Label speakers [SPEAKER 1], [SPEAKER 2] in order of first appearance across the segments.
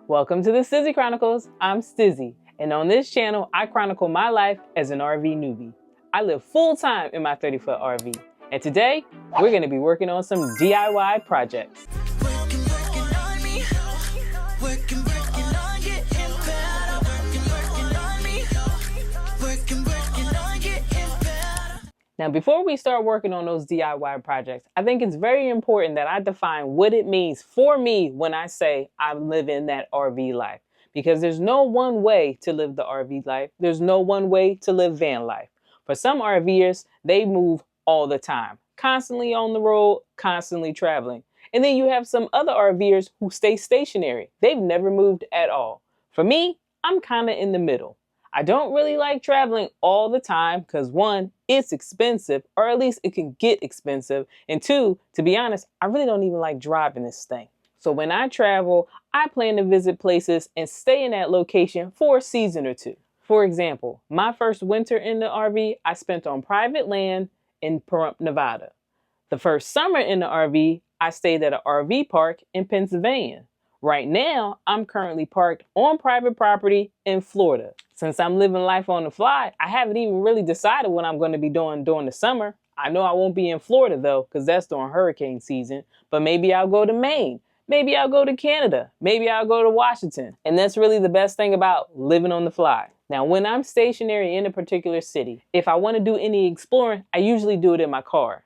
[SPEAKER 1] Welcome to the Stizzy Chronicles. I'm Stizzy, and on this channel, I chronicle my life as an RV newbie. I live full-time in my 30-foot RV, and today, we're going to be working on some DIY projects. Now, before we start working on those DIY projects, I think it's very important that I define what it means for me when I say I live in that RV life. Because there's no one way to live the RV life. There's no one way to live van life. For some RVers, they move all the time, constantly on the road, constantly traveling. And then you have some other RVers who stay stationary. They've never moved at all. For me, I'm kind of in the middle. I don't really like traveling all the time because one, it's expensive, or at least it can get expensive. And two, to be honest, I really don't even like driving this thing. So when I travel, I plan to visit places and stay in that location for a season or two. For example, my first winter in the RV, I spent on private land in Pahrump, Nevada. The first summer in the RV, I stayed at an RV park in Pennsylvania. Right now, I'm currently parked on private property in Florida. Since I'm living life on the fly, I haven't even really decided what I'm going to be doing during the summer. I know I won't be in Florida though, because that's during hurricane season, but maybe I'll go to Maine. Maybe I'll go to Canada. Maybe I'll go to Washington. And that's really the best thing about living on the fly. Now, when I'm stationary in a particular city, if I want to do any exploring, I usually do it in my car.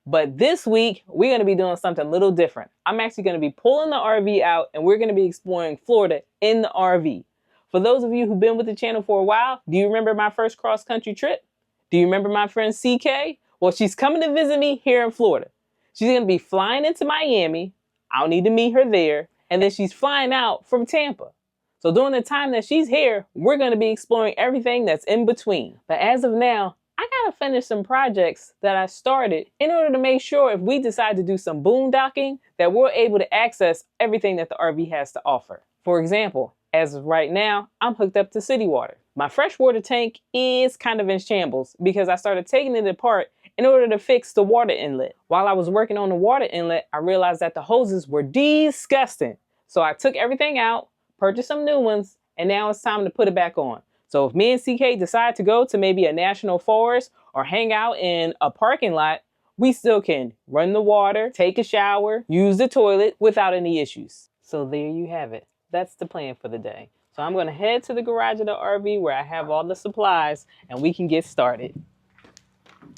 [SPEAKER 1] But this week, we're going to be doing something a little different. I'm actually going to be pulling the RV out and we're going to be exploring Florida in the RV. For those of you who've been with the channel for a while, do you remember my first cross-country trip? Do you remember my friend CK? Well, she's coming to visit me here in Florida. She's going to be flying into Miami. I'll need to meet her there. And then she's flying out from Tampa. So during the time that she's here, we're going to be exploring everything that's in between. But as of now, I gotta finish some projects that I started in order to make sure if we decide to do some boondocking, that we're able to access everything that the RV has to offer. For example, as of right now, I'm hooked up to city water. My freshwater tank is kind of in shambles because I started taking it apart in order to fix the water inlet. While I was working on the water inlet, I realized that the hoses were disgusting. So I took everything out, purchased some new ones, and now it's time to put it back on. So if me and CK decide to go to maybe a national forest or hang out in a parking lot, we still can run the water, take a shower, use the toilet without any issues. So there you have it. That's the plan for the day. So I'm going to head to the garage of the RV where I have all the supplies and we can get started.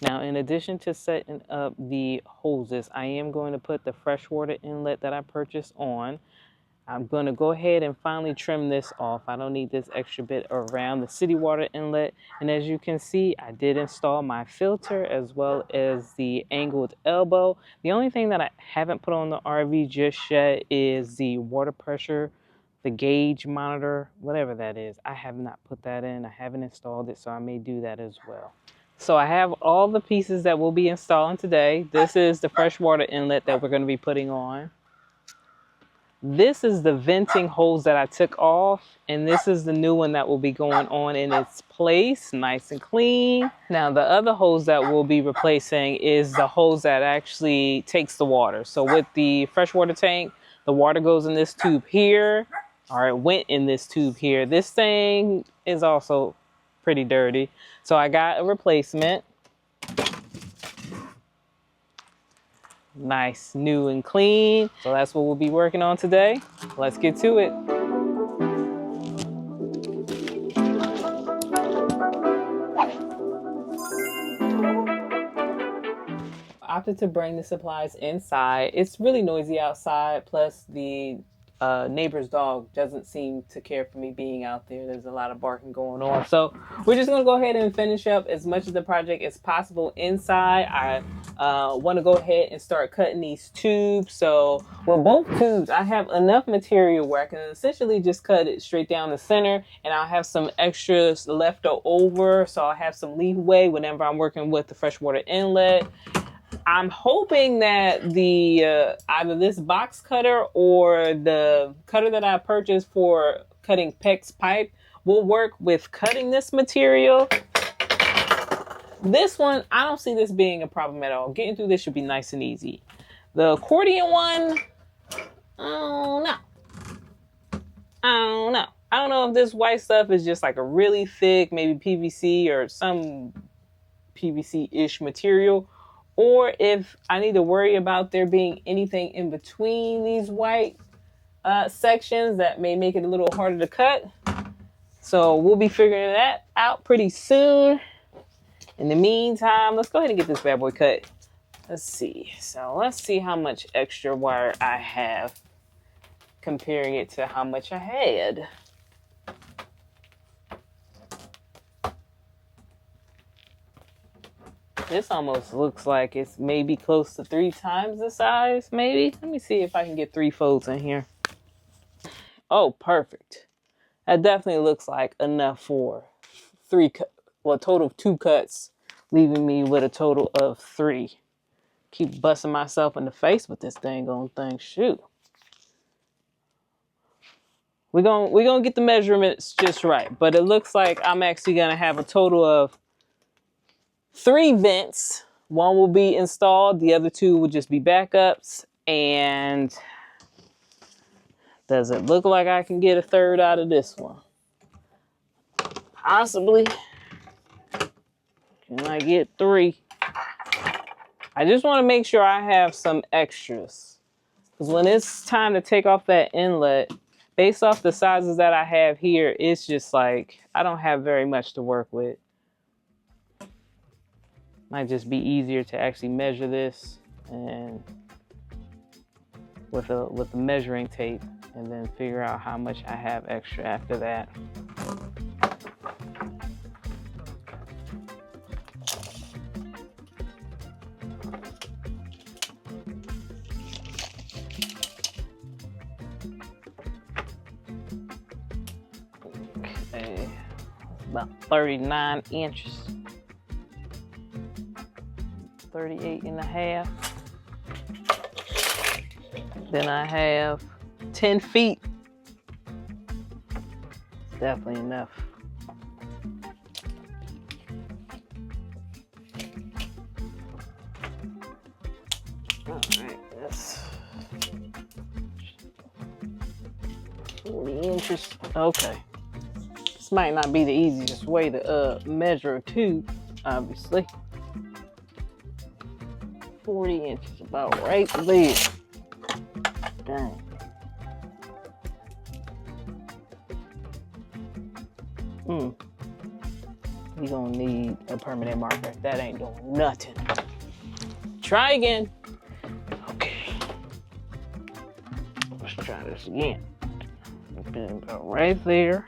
[SPEAKER 1] Now, in addition to setting up the hoses, I am going to put the freshwater inlet that I purchased on. I'm going to go ahead and finally trim this off. I don't need this extra bit around the city water inlet. And as you can see, I did install my filter as well as the angled elbow. The only thing that I haven't put on the RV just yet is the water pressure, the gauge monitor, whatever that is. I have not put that in. I haven't installed it, so I may do that as well. So I have all the pieces that we'll be installing today. This is the freshwater inlet that we're going to be putting on. This is the venting hose that I took off, and this is the new one that will be going on in its place, nice and clean. Now, the other hose that we'll be replacing is the hose that actually takes the water. So with the freshwater tank, the water goes in this tube here, or it went in this tube here. This thing is also pretty dirty. So I got a replacement. Nice, new and clean. So that's what we'll be working on today. Let's get to it. I opted to bring the supplies inside. It's really noisy outside, plus the neighbor's dog doesn't seem to care for me being out there. There's a lot of barking going on. So we're just going to go ahead and finish up as much of the project as possible inside. I want to go ahead and start cutting these tubes. So with both tubes, I have enough material where I can essentially just cut it straight down the center, and I'll have some extras left over. So I'll have some leeway whenever I'm working with the freshwater inlet. I'm hoping that the either this box cutter or the cutter that I purchased for cutting PEX pipe will work with cutting this material. This one, I don't see this being a problem at all. Getting through this should be nice and easy. The accordion one, oh no. I don't know. I don't know if this white stuff is just like a really thick, maybe PVC or some PVC-ish material, or if I need to worry about there being anything in between these white sections that may make it a little harder to cut. So we'll be figuring that out pretty soon. In the meantime, let's go ahead and get this bad boy cut. Let's see. So let's see how much extra wire I have, comparing it to how much I had. This almost looks like it's maybe close to 3 times the size, maybe. Let me see if I can get 3 folds in here. Oh, perfect. That definitely looks like enough for 3 well, a total of 2 cuts, leaving me with a total of 3. Keep busting myself in the face with this dang on thing. Shoot. We're gonna get the measurements just right, but it looks like I'm actually gonna have a total of 3 vents. 1 will be installed, the other 2 will just be backups. And does it look like I can get a 3rd out of this one? Possibly. Can I get 3? I just want to make sure I have some extras, because when it's time to take off that inlet, based off the sizes that I have here, it's just like I don't have very much to work with. Might just be easier to actually measure this and with a measuring tape, and then figure out how much I have extra after that. Okay, about 39 inches. 38 and a half. Then I have 10 feet. Definitely enough. All right, that's 40 inches. Okay. This might not be the easiest way to measure a tube, obviously. 40 inches, about right there. Dang. You gonna need a permanent marker. That ain't doing nothing. Try again. Okay. Let's try this again. About right there.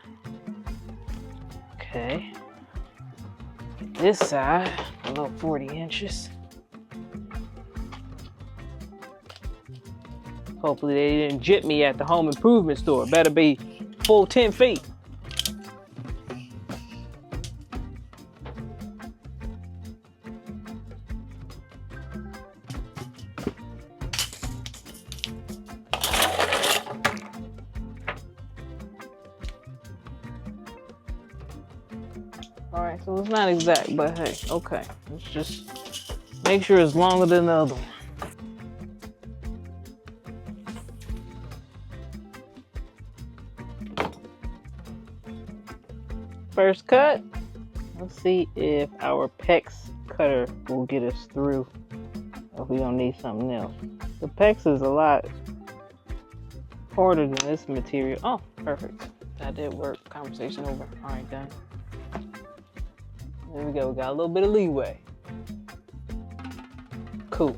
[SPEAKER 1] Okay. This side, about 40 inches. Hopefully they didn't jip me at the home improvement store. Better be full 10 feet. All right, so it's not exact, but hey, okay. Let's just make sure it's longer than the other one. First cut. Let's see if our PEX cutter will get us through, or if we're gonna need something else. The PEX is a lot harder than this material. Oh, perfect. That did work. Conversation over. All right, done. There we go. We got a little bit of leeway. Cool.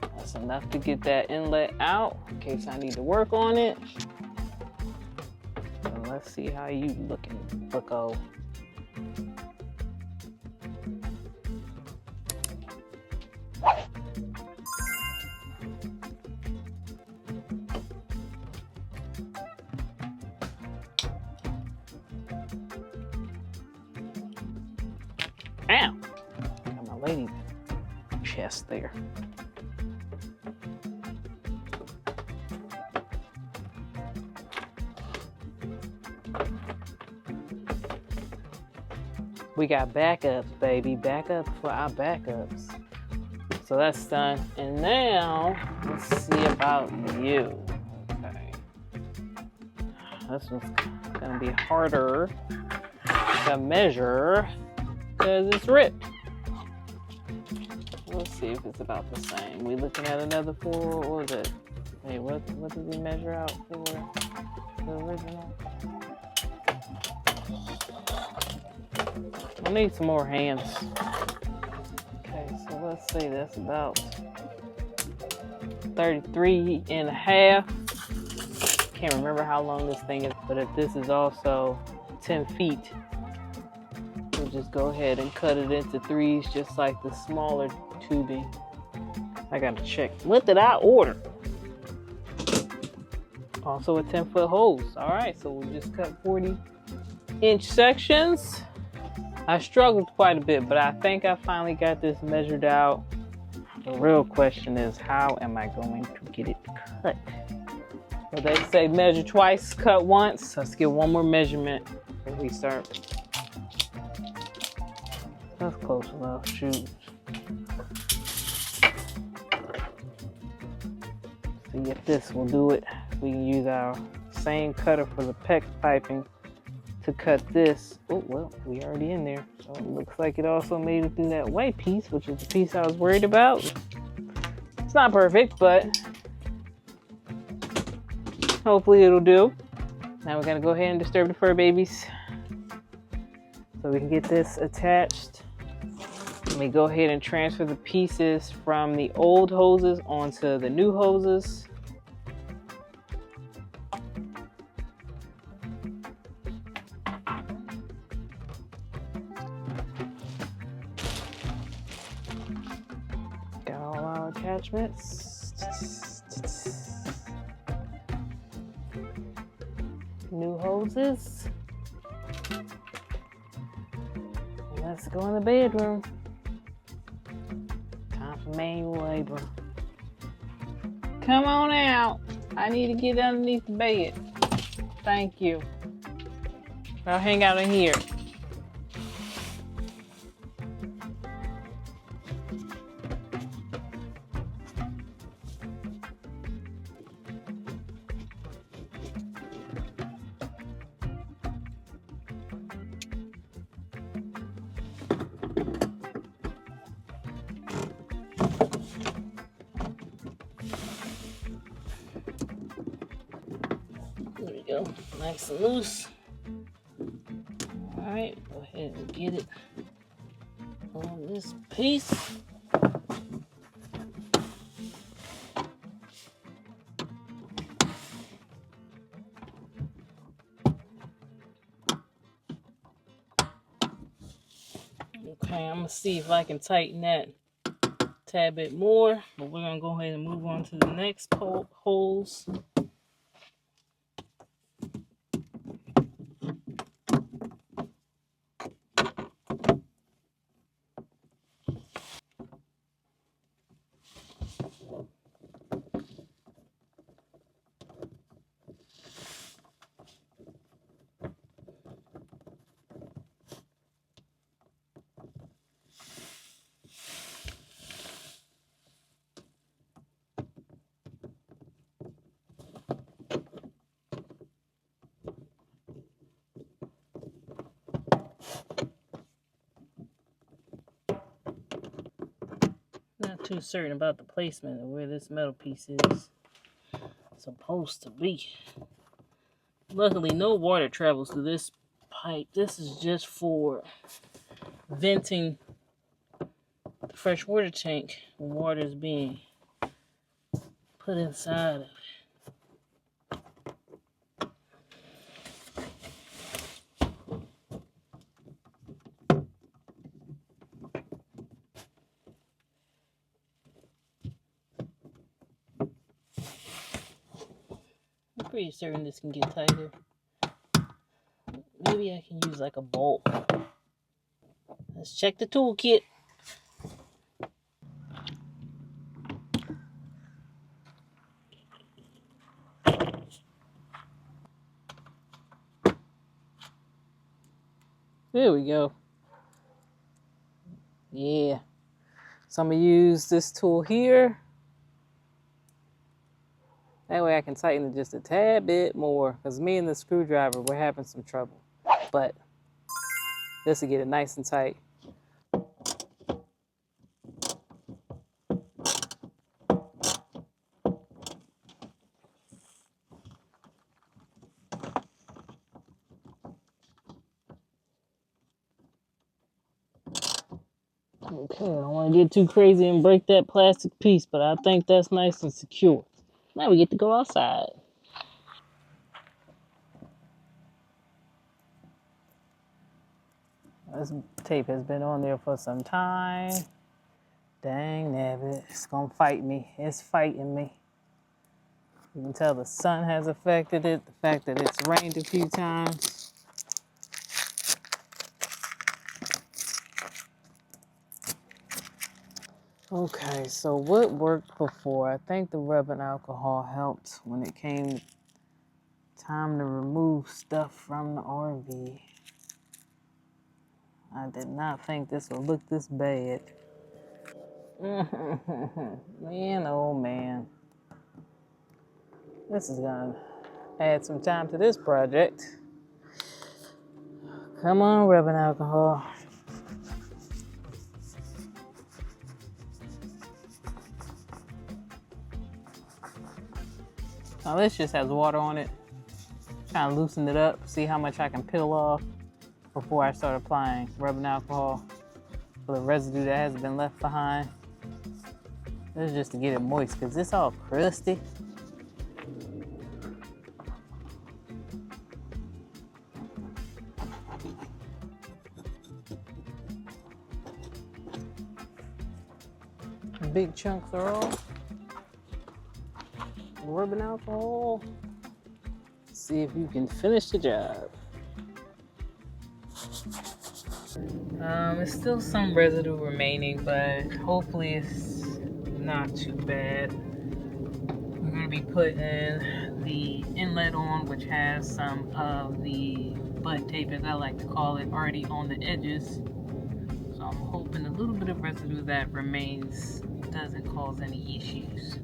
[SPEAKER 1] That's enough to get that inlet out in case I need to work on it. Let's see how you looking, bucko. Ow! Got my lady chest there. We got backups, baby. Backups for our backups. So that's done. And now, let's see about you. Okay. This one's gonna be harder to measure because it's ripped. Let's see if it's about the same. We looking at another 4, what was it? Hey, what did we measure out for the original? I need some more hands. Okay, so let's see, that's about 33 and a half. Can't remember how long this thing is, but if this is also 10 feet, we'll just go ahead and cut it into 3s, just like the smaller tubing. I gotta check. What did I order? Also a 10-foot hose. All right, so we'll just cut 40-inch sections. I struggled quite a bit, but I think I finally got this measured out. The real question is, how am I going to get it cut? Well, they say measure twice, cut once. Let's get one more measurement before we start. That's close enough, shoot. See if this will do it. We can use our same cutter for the PEX piping to cut this. Oh, well, we already in there. So it looks like it also made it through that white piece, which is the piece I was worried about. It's not perfect, but hopefully it'll do. Now we're gonna go ahead and disturb the fur babies so we can get this attached. Let me go ahead and transfer the pieces from the old hoses onto the new hoses. Got all our attachments. New hoses. Let's go in the bedroom. Time for manual labor. Come on out. I need to get underneath the bed. Thank you. I'll hang out in here. There we go, nice and loose. All right, go ahead and get it on this piece. Okay, I'm gonna see if I can tighten that a tad bit more, but we're gonna go ahead and move on to the next holes. Not too certain about the placement of where this metal piece is supposed to be. Luckily, no water travels through this pipe. This is just for venting the fresh water tank when water is being put inside of it. I'm pretty certain this can get tighter. Maybe I can use like a bolt. Let's check the toolkit. There we go. Yeah. So I'm going to use this tool here. That way I can tighten it just a tad bit more, because me and the screwdriver, we're having some trouble. But this will get it nice and tight. Okay, I don't want to get too crazy and break that plastic piece, but I think that's nice and secure. Now we get to go outside. This tape has been on there for some time. Dang nabbit, it's gonna fight me. It's fighting me. You can tell the sun has affected it, the fact that it's rained a few times. Okay, so what worked before? I think the rubbing alcohol helped when it came time to remove stuff from the RV. I did not think this would look this bad. Man, oh man. This is gonna add some time to this project. Come on, rubbing alcohol. Now this just has water on it. Trying to loosen it up, see how much I can peel off before I start applying rubbing alcohol for the residue that hasn't been left behind. This is just to get it moist because it's all crusty. Big chunks are off. Rubbing alcohol. See if you can finish the job. There's still some residue remaining, but hopefully it's not too bad. We're going to be putting the inlet on, which has some of the butt tape, as I like to call it, already on the edges. So I'm hoping a little bit of residue that remains doesn't cause any issues.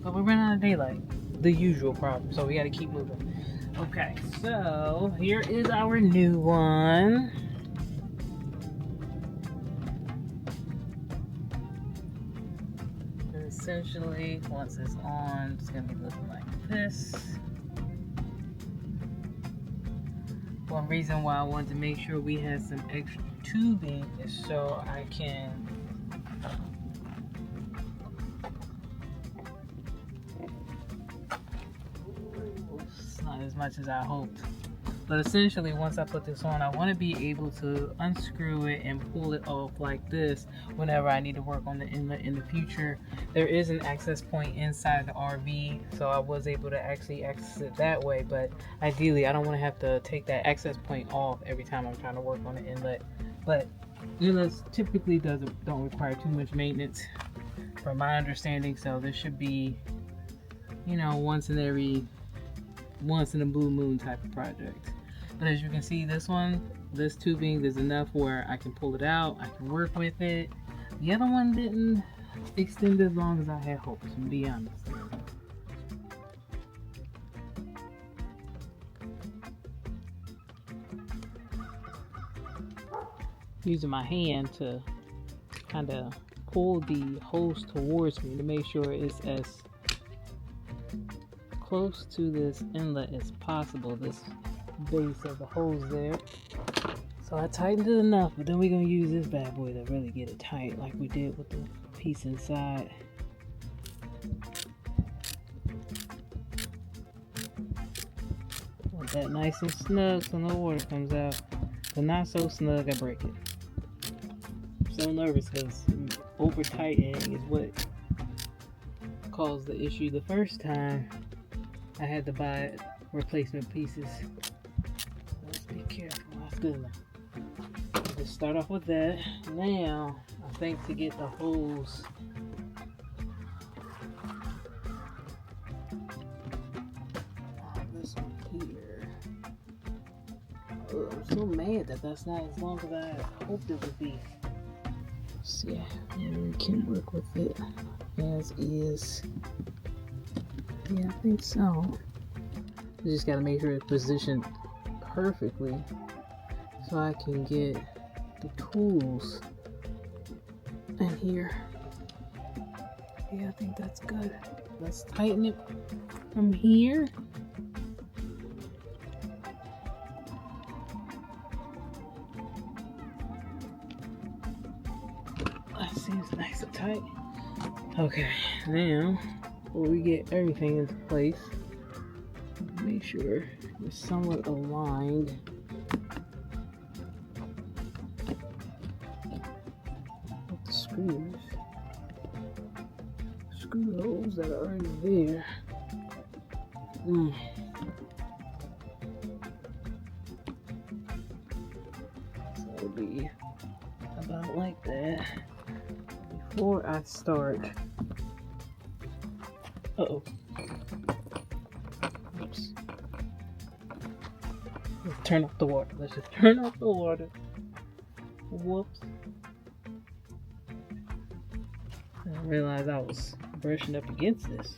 [SPEAKER 1] But we're running out of daylight, the usual problem, so we got to keep moving. Okay, so here is our new one. Essentially, once it's on, it's going to be looking like this. One reason why I wanted to make sure we had some extra tubing is so I can it's not as much as I hoped. But essentially, once I put this on, I want to be able to unscrew it and pull it off like this whenever I need to work on the inlet in the future. There is an access point inside the RV, so I was able to actually access it that way. But ideally, I don't want to have to take that access point off every time I'm trying to work on the inlet. But inlets typically don't require too much maintenance, from my understanding. So this should be, you know, once in a blue moon type of project. But as you can see, this tubing is enough where I can pull it out, I can work with it. The other one didn't extend as long as I had hoped, to be honest. Using my hand to kind of pull the hose towards me to make sure it's as close to this inlet as possible, this base of the hose there. So I tightened it enough, but then we're going to use this bad boy to really get it tight like we did with the piece inside. Want that nice and snug so no water comes out, but not so snug I break it. I'm so nervous because over tightening is what caused the issue the first time. I had to buy replacement pieces. Let's be careful. That's good enough. Just start off with that. Now, I think to get the hose on this one here. Oh, I'm so mad that that's not as long as I hoped it would be. See, we can work with it as is. Yeah, I think so. You just gotta make sure it's positioned perfectly so I can get the tools in here. Yeah, I think that's good. Let's tighten it from here. That seems nice and tight. Okay, now before we get everything into place, make sure it's somewhat aligned. With the screws. Screw holes that are already there. So it'll be about like that. Before I start. Uh-oh. Oops. Let's turn off the water. Let's just turn off the water. Whoops. I realized I was brushing up against this.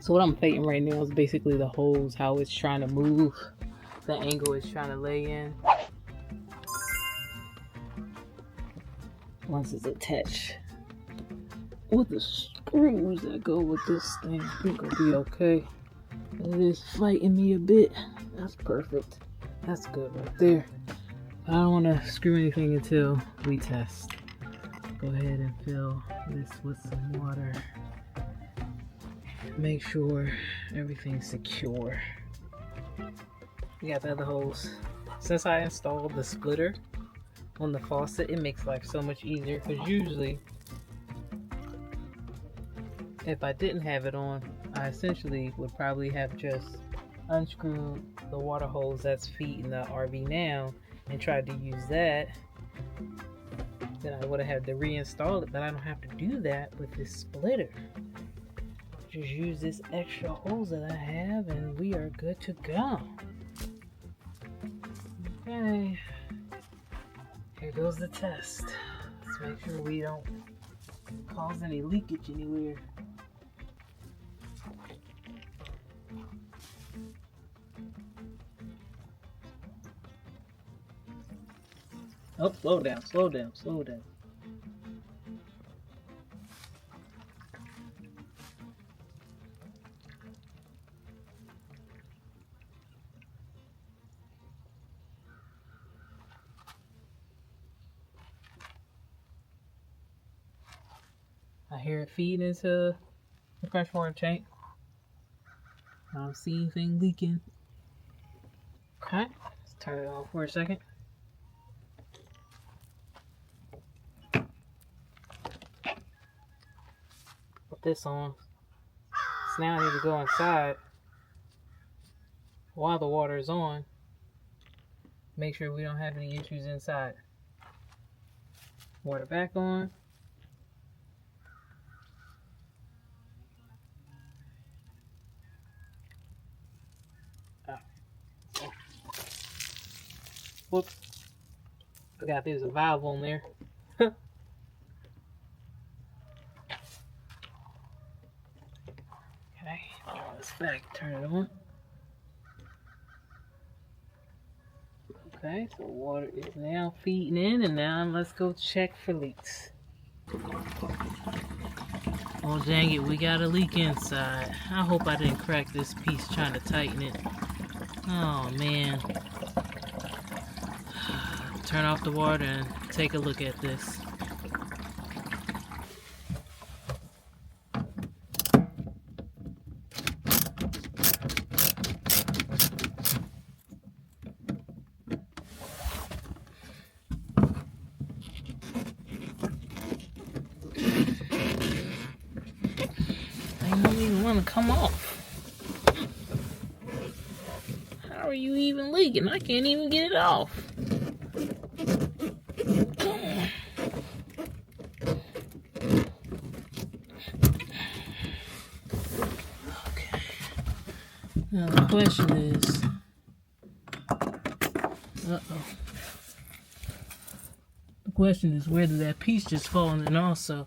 [SPEAKER 1] So what I'm faking right now is basically the holes, how it's trying to move, the angle it's trying to lay in. Once it's attached with the screws that go with this thing, I think it'll be okay. It is fighting me a bit. That's perfect. That's good right there. I don't want to screw anything until we test. Go ahead and fill this with some water. Make sure everything's secure. We got the other holes. Since I installed the splitter on the faucet, it makes life so much easier, because usually if I didn't have it on, I essentially would probably have just unscrewed the water hose that's feeding the RV now and tried to use that. Then I would have had to reinstall it, but I don't have to do that with this splitter. Just use this extra hose that I have and we are good to go. Okay, here goes the test. Let's make sure we don't cause any leakage anywhere. Oh, slow down, slow down, slow down. I hear it feeding into the freshwater tank. I don't see anything leaking. Okay, let's turn it off for a second. Put this on. So now I need to go inside while the water is on. Make sure we don't have any issues inside. Water back on. Whoops. Forgot there's a valve on there. Okay, let's back, turn it on. Okay, so water is now feeding in, and now let's go check for leaks. Oh dang it, we got a leak inside. I hope I didn't crack this piece trying to tighten it. Oh man. Turn off the water and take a look at this. They don't even want to come off. How are you even leaking? I can't even get it off. Now the question is, the question is, where did that piece just fall? And also,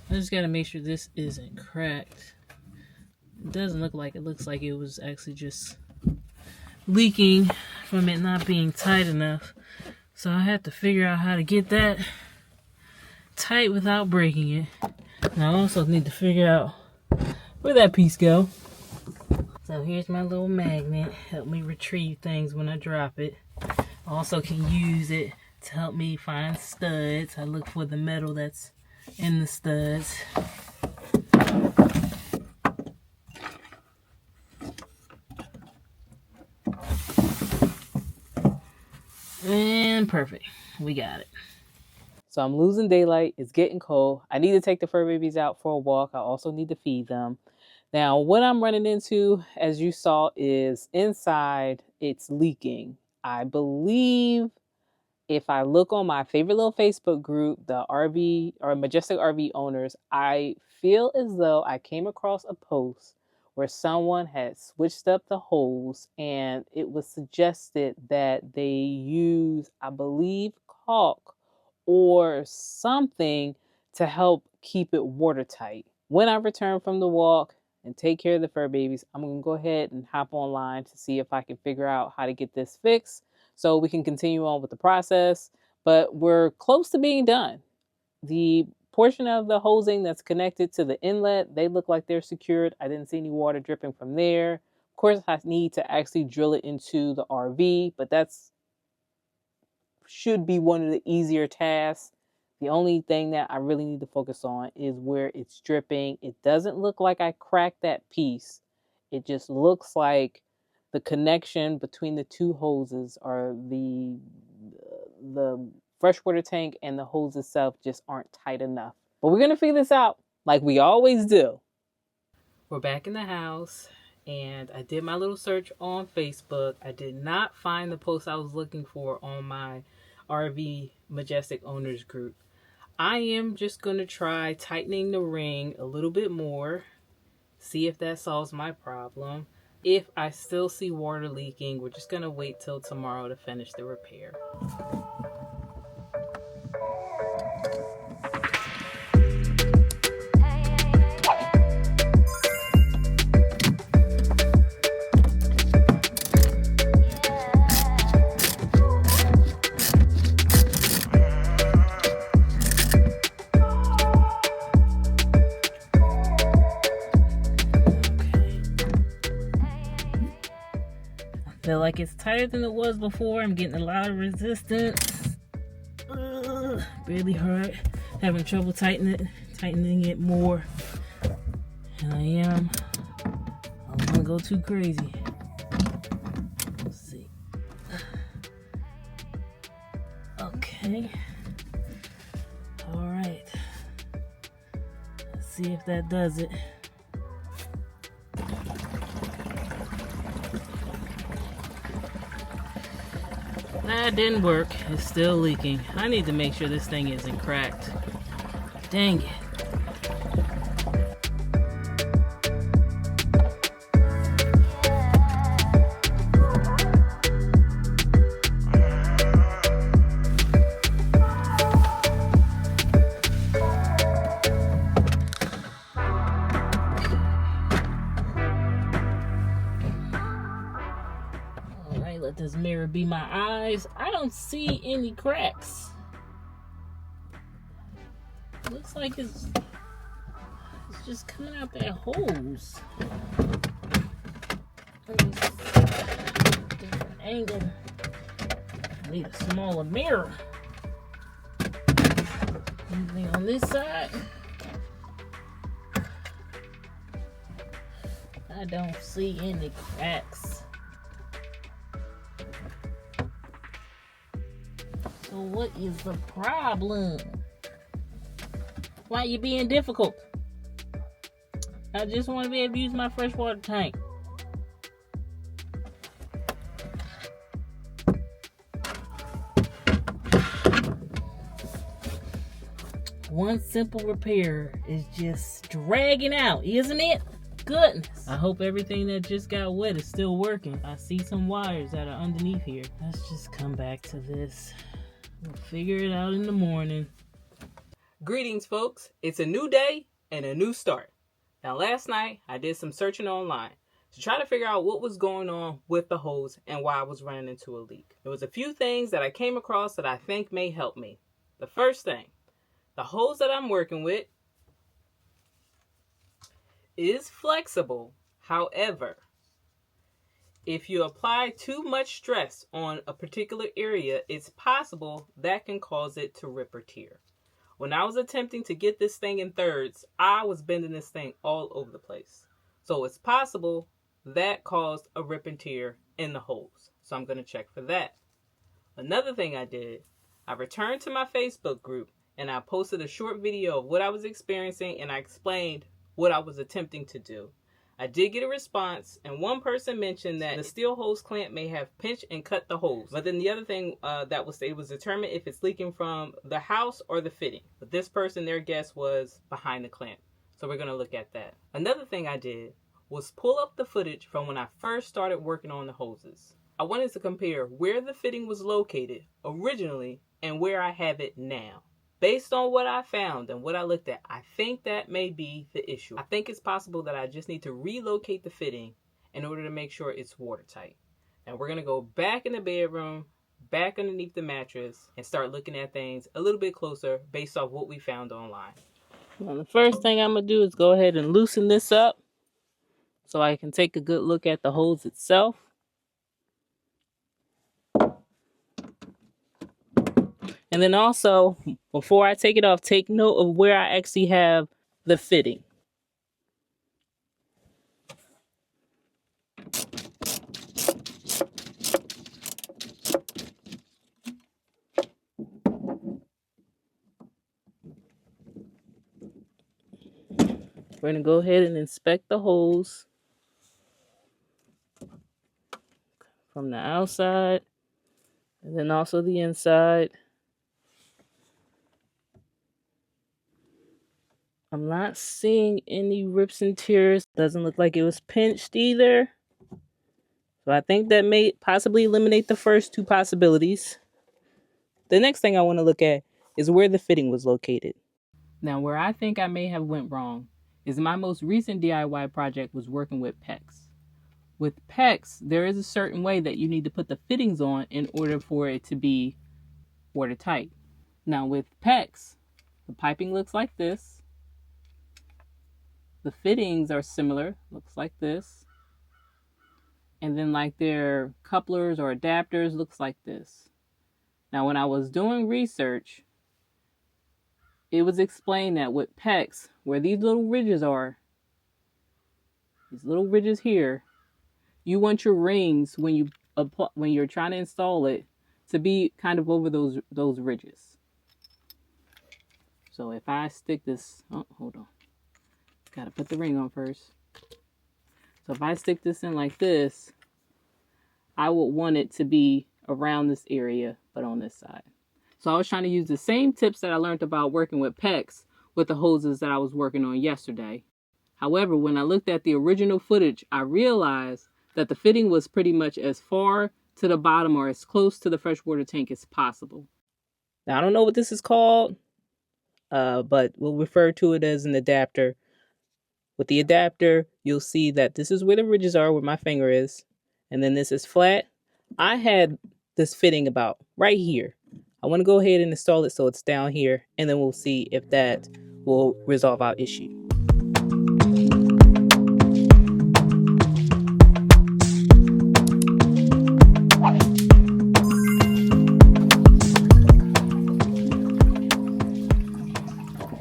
[SPEAKER 2] I just gotta make sure this isn't cracked. It doesn't look like it. Looks like it was actually just leaking from it not being tight enough. So I have to figure out how to get that tight without breaking it. And I also need to figure out where that piece go. So here's my little magnet. Help me retrieve things when I drop it. I also can use it to help me find studs. I look for the metal that's in the studs. And perfect. We got it.
[SPEAKER 1] So I'm losing daylight. It's getting cold. I need to take the fur babies out for a walk. I also need to feed them. Now, what I'm running into, as you saw, is inside it's leaking. I believe if I look on my favorite little Facebook group, the RV or Majestic RV owners, I feel as though I came across a post where someone had switched up the hose and it was suggested that they use, I believe, caulk or something to help keep it watertight. When I return from the walk and take care of the fur babies, I'm going to go ahead and hop online to see if I can figure out how to get this fixed so we can continue on with the process. But we're close to being done. The portion of the hosing that's connected to the inlet, they look like they're secured. I didn't see any water dripping from there. Of course, I need to actually drill it into the RV, but that's should be one of the easier tasks. The only thing that I really need to focus on is where it's dripping. It doesn't look like I cracked that piece. It just looks like the connection between the two hoses or the freshwater tank and the hose itself just aren't tight enough. But we're gonna figure this out like we always do.
[SPEAKER 2] We're back in the house and I did my little search on Facebook. I did not find the post I was looking for on my RV Majestic Owners group. I am just going to try tightening the ring a little bit more, see if that solves my problem. If I still see water leaking, we're just going to wait till tomorrow to finish the repair. Feel like it's tighter than it was before. I'm getting a lot of resistance. Really hard. Having trouble tightening it more. And I don't want to go too crazy. Let's see. Okay. All right. Let's see if that does it. That didn't work. It's still leaking. I need to make sure this thing isn't cracked. Dang it. Let this mirror be my eyes. I don't see any cracks. Looks like it's just coming out that hose. Different angle. I need a smaller mirror. Anything on this side? I don't see any cracks. So what is the problem? Why are you being difficult? I just want to be able to use my freshwater tank. One simple repair is just dragging out, isn't it? Goodness. I hope everything that just got wet is still working. I see some wires that are underneath here. Let's just come back to this. We'll figure it out in the morning.
[SPEAKER 1] Greetings, folks. It's a new day and a new start. Now, last night I did some searching online to try to figure out what was going on with the hose and why I was running into a leak. There was a few things that I came across that I think may help me. The first thing, the hose that I'm working with is flexible. However, if you apply too much stress on a particular area, it's possible that can cause it to rip or tear. When I was attempting to get this thing in thirds, I was bending this thing all over the place. So it's possible that caused a rip and tear in the hose. So I'm going to check for that. Another thing I did, I returned to my Facebook group and I posted a short video of what I was experiencing and I explained what I was attempting to do. I did get a response, and one person mentioned that the steel hose clamp may have pinched and cut the hose. But then the other thing that was stated was determined if it's leaking from the house or the fitting. But this person, their guess was behind the clamp. So we're going to look at that. Another thing I did was pull up the footage from when I first started working on the hoses. I wanted to compare where the fitting was located originally and where I have it now. Based on what I found and what I looked at, I think that may be the issue. I think it's possible that I just need to relocate the fitting in order to make sure it's watertight. And we're going to go back in the bedroom, back underneath the mattress, and start looking at things a little bit closer based off what we found online.
[SPEAKER 2] Well, the first thing I'm going to do is go ahead and loosen this up so I can take a good look at the hose itself. And then also, before I take it off, take note of where I actually have the fitting. We're going to go ahead and inspect the hose from the outside and then also the inside. I'm not seeing any rips and tears. Doesn't look like it was pinched either. So I think that may possibly eliminate the first two possibilities. The next thing I want to look at is where the fitting was located. Now, where I think I may have went wrong is my most recent DIY project was working with PEX. With PEX, there is a certain way that you need to put the fittings on in order for it to be watertight. Now, with PEX, the piping looks like this. The fittings are similar, looks like this. And then like their couplers or adapters looks like this. Now, when I was doing research, it was explained that with PEX, where these little ridges are, these little ridges here, you want your rings when you're trying to install it to be kind of over those ridges. So if I stick this, oh, hold on. Gotta put the ring on first. So if I stick this in like this, I would want it to be around this area, but on this side. So I was trying to use the same tips that I learned about working with PEX with the hoses that I was working on yesterday. However, when I looked at the original footage, I realized that the fitting was pretty much as far to the bottom or as close to the freshwater tank as possible. Now, I don't know what this is called, but we'll refer to it as an adapter. With the adapter, you'll see that this is where the ridges are, where my finger is, and then this is flat. I had this fitting about right here. I want to go ahead and install it so it's down here, and then we'll see if that will resolve our issue.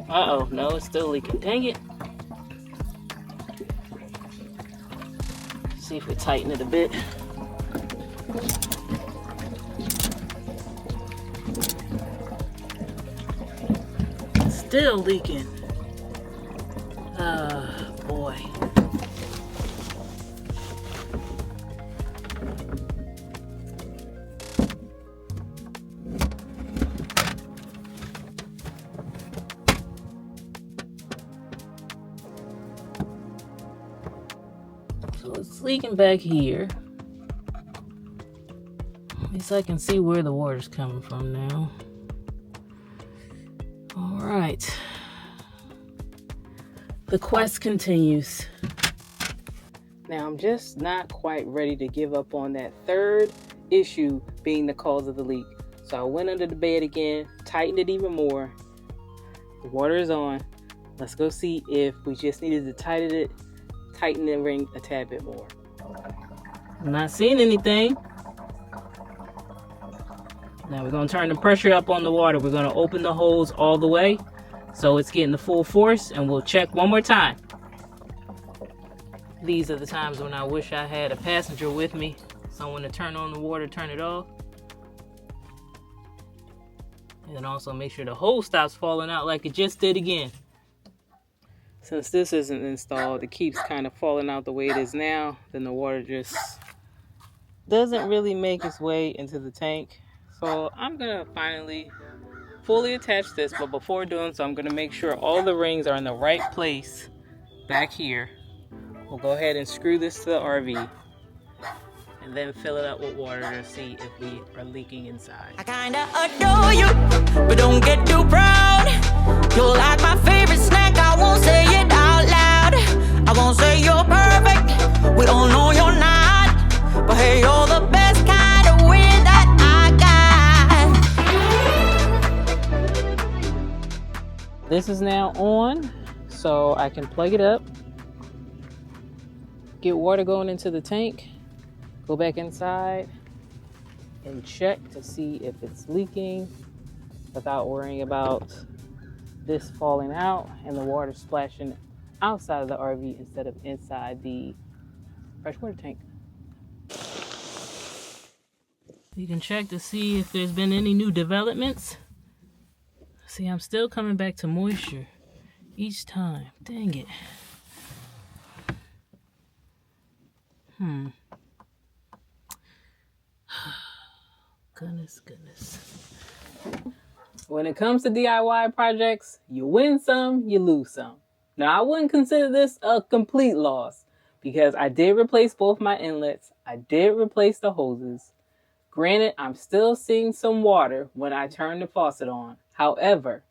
[SPEAKER 2] Uh-oh, no, it's still leaking. Dang it. See if we tighten it a bit. Still leaking. Boy. So it's leaking back here. At least I can see where the water's coming from now. All right. The quest continues.
[SPEAKER 1] Now, I'm just not quite ready to give up on that third issue being the cause of the leak. So I went under the bed again, tightened it even more. The water is on. Let's go see if we just needed to tighten the ring a tad bit more.
[SPEAKER 2] I'm not seeing anything. Now we're going to turn the pressure up on the water. We're going to open the hose all the way so it's getting the full force, and we'll check one more time. These are the times when I wish I had a passenger with me, someone to turn on the water, turn it off. And then also make sure the hose stops falling out like it just did again.
[SPEAKER 1] Since this isn't installed, it keeps kind of falling out the way it is now, then the water just doesn't really make its way into the tank. So I'm gonna finally fully attach this, but before doing so, I'm gonna make sure all the rings are in the right place back here. We'll go ahead and screw this to the RV and then fill it up with water to see if we are leaking inside.
[SPEAKER 3] I kinda adore you, but don't get too proud. You're like my favorite snack, I won't say it out loud. I won't say you're perfect, we all know you're not. But hey, you're the best kind of wind that I got.
[SPEAKER 1] This is now on, so I can plug it up, get water going into the tank, go back inside and check to see if it's leaking without worrying about this falling out and the water splashing outside of the RV instead of inside the freshwater tank.
[SPEAKER 2] You can check to see if there's been any new developments. See, I'm still coming back to moisture each time. Dang it. Goodness.
[SPEAKER 1] When it comes to DIY projects, you win some, you lose some. Now, I wouldn't consider this a complete loss because I did replace both my inlets. I did replace the hoses. Granted, I'm still seeing some water when I turn the faucet on. However,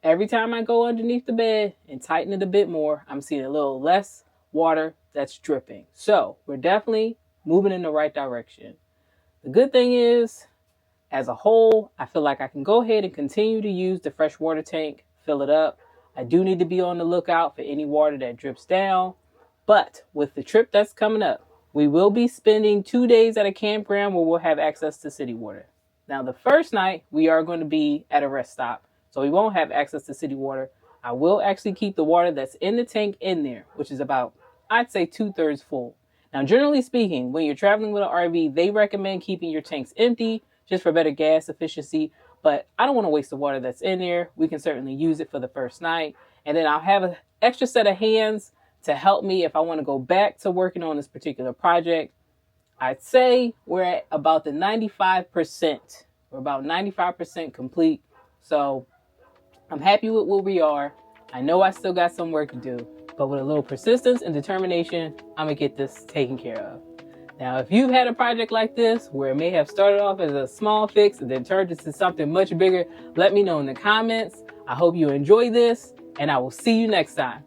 [SPEAKER 1] every time I go underneath the bed and tighten it a bit more, I'm seeing a little less water that's dripping. So we're definitely moving in the right direction. The good thing is, as a whole, I feel like I can go ahead and continue to use the freshwater tank, fill it up. I do need to be on the lookout for any water that drips down. But with the trip that's coming up, we will be spending 2 days at a campground where we'll have access to city water. Now, the first night, we are going to be at a rest stop, so we won't have access to city water. I will actually keep the water that's in the tank in there, which is about, I'd say, 2/3 full. Now, generally speaking, when you're traveling with an RV, they recommend keeping your tanks empty just for better gas efficiency. But I don't want to waste the water that's in there. We can certainly use it for the first night. And then I'll have an extra set of hands to help me if I want to go back to working on this particular project. I'd say we're at about the 95%. We're about 95% complete. So I'm happy with where we are. I know I still got some work to do, but with a little persistence and determination, I'm going to get this taken care of. Now, if you've had a project like this where it may have started off as a small fix and then turned into something much bigger, let me know in the comments. I hope you enjoy this, and I will see you next time.